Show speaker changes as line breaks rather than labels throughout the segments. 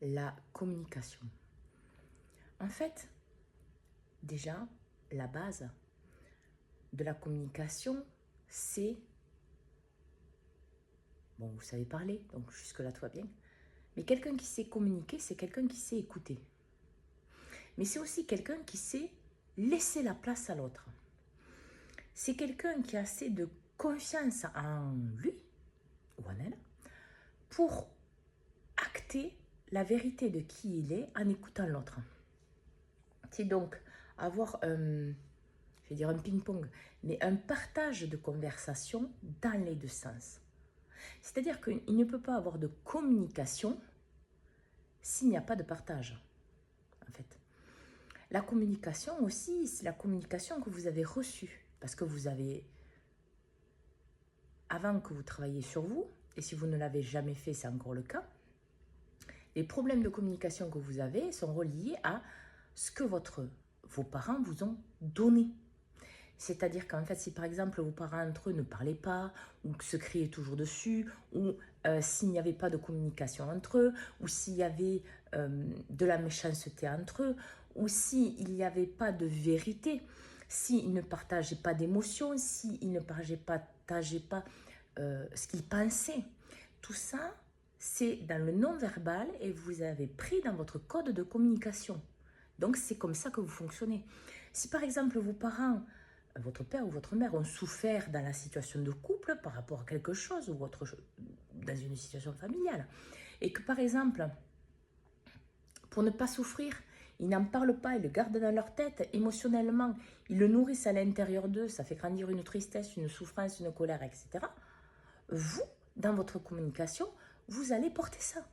la communication. En fait, déjà, la base de la communication, c'est... Bon, vous savez parler, donc jusque-là, tout va bien. Mais quelqu'un qui sait communiquer, c'est quelqu'un qui sait écouter. Mais c'est aussi quelqu'un qui sait laisser la place à l'autre. C'est quelqu'un qui a assez de confiance en lui ou en elle pour acter la vérité de qui il est en écoutant l'autre. C'est donc avoir je vais dire un ping-pong, mais un partage de conversation dans les deux sens. C'est-à-dire qu'il ne peut pas avoir de communication s'il n'y a pas de partage, en fait. La communication aussi, c'est la communication que vous avez reçue, parce que vous avez, avant que vous travailliez sur vous, et si vous ne l'avez jamais fait, c'est encore le cas, les problèmes de communication que vous avez sont reliés à ce que vos parents vous ont donné. C'est-à-dire qu'en fait, si par exemple vos parents entre eux ne parlaient pas, ou se criaient toujours dessus, ou s'il n'y avait pas de communication entre eux, ou s'il y avait de la méchanceté entre eux, ou s'il n'y avait pas de vérité, s'ils ne partageaient pas d'émotions, s'ils ne partageaient pas ce qu'ils pensaient, tout ça, c'est dans le non-verbal et vous avez pris dans votre code de communication. Donc, c'est comme ça que vous fonctionnez. Si par exemple vos parents, votre père ou votre mère ont souffert dans la situation de couple par rapport à quelque chose ou dans une situation familiale, et que par exemple, pour ne pas souffrir, ils n'en parlent pas, ils le gardent dans leur tête émotionnellement, ils le nourrissent à l'intérieur d'eux, ça fait grandir une tristesse, une souffrance, une colère, etc. Vous, dans votre communication, vous allez porter ça.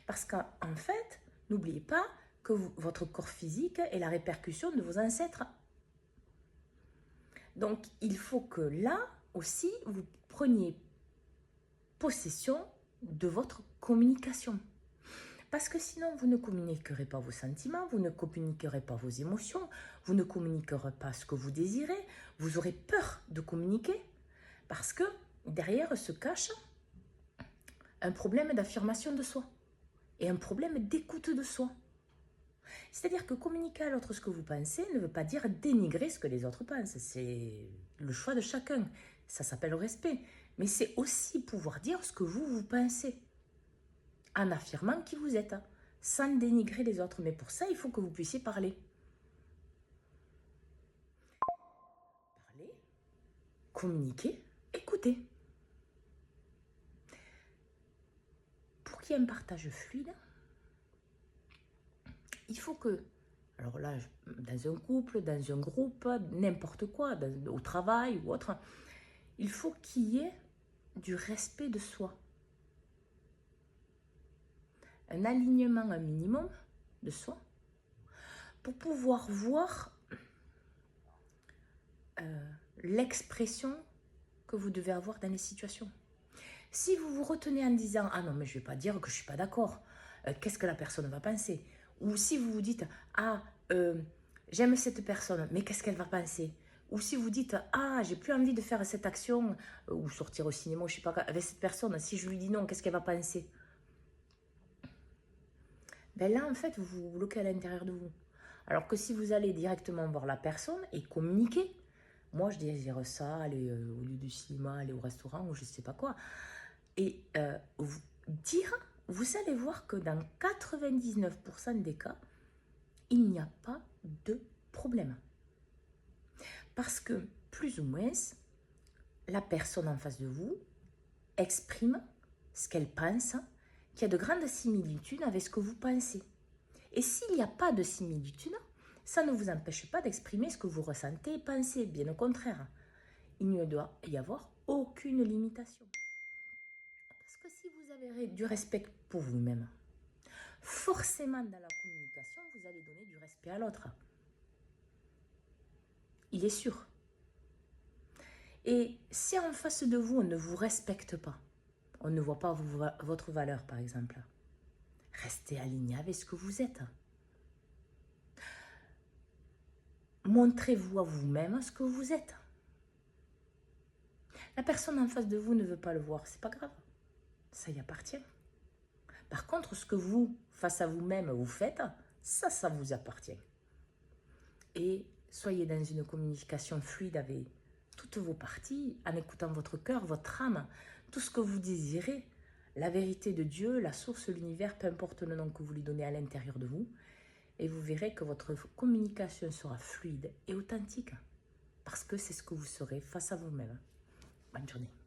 Parce qu'en fait, n'oubliez pas que votre corps physique est la répercussion de vos ancêtres. Donc, il faut que là aussi, vous preniez possession de votre communication. Parce que sinon, vous ne communiquerez pas vos sentiments, vous ne communiquerez pas vos émotions, vous ne communiquerez pas ce que vous désirez, vous aurez peur de communiquer parce que derrière se cache un problème d'affirmation de soi et un problème d'écoute de soi. C'est-à-dire que communiquer à l'autre ce que vous pensez ne veut pas dire dénigrer ce que les autres pensent. C'est le choix de chacun. Ça s'appelle le respect. Mais c'est aussi pouvoir dire ce que vous pensez en affirmant qui vous êtes, sans dénigrer les autres. Mais pour ça, il faut que vous puissiez parler. Parler, communiquer, écouter. Pour qu'il y ait un partage fluide, il faut que, alors là, dans un couple, dans un groupe, n'importe quoi, au travail ou autre, il faut qu'il y ait du respect de soi. Un alignement un minimum de soi pour pouvoir voir l'expression que vous devez avoir dans les situations. Si vous vous retenez en disant « Ah non, mais je ne vais pas dire que je ne suis pas d'accord, qu'est-ce que la personne va penser ?» Ou si vous vous dites « Ah, j'aime cette personne, mais qu'est-ce qu'elle va penser ?» Ou si vous dites « Ah, j'ai plus envie de faire cette action, ou sortir au cinéma, je ne sais pas, avec cette personne, si je lui dis non, qu'est-ce qu'elle va penser ?» Ben là, en fait, vous vous bloquez à l'intérieur de vous. Alors que si vous allez directement voir la personne et communiquer, moi je désire ça, aller au lieu du cinéma, aller au restaurant ou je ne sais pas quoi, et dire, vous allez voir que dans 99% des cas, il n'y a pas de problème. Parce que, plus ou moins, la personne en face de vous exprime ce qu'elle pense, qu'il y a de grandes similitudes avec ce que vous pensez. Et s'il n'y a pas de similitude, ça ne vous empêche pas d'exprimer ce que vous ressentez et pensez. Bien au contraire, il ne doit y avoir aucune limitation. Parce que si vous avez du respect pour vous-même, forcément dans la communication, vous allez donner du respect à l'autre. Il est sûr. Et si en face de vous, on ne vous respecte pas, on ne voit pas votre valeur, par exemple, restez aligné avec ce que vous êtes. Montrez-vous à vous-même ce que vous êtes. La personne en face de vous ne veut pas le voir, c'est pas grave. Ça y appartient. Par contre, ce que vous, face à vous-même, vous faites, ça vous appartient. Et soyez dans une communication fluide avec toutes vos parties, en écoutant votre cœur, votre âme, tout ce que vous désirez, la vérité de Dieu, la source, l'univers, peu importe le nom que vous lui donnez à l'intérieur de vous. Et vous verrez que votre communication sera fluide et authentique. Parce que c'est ce que vous serez face à vous-même. Bonne journée.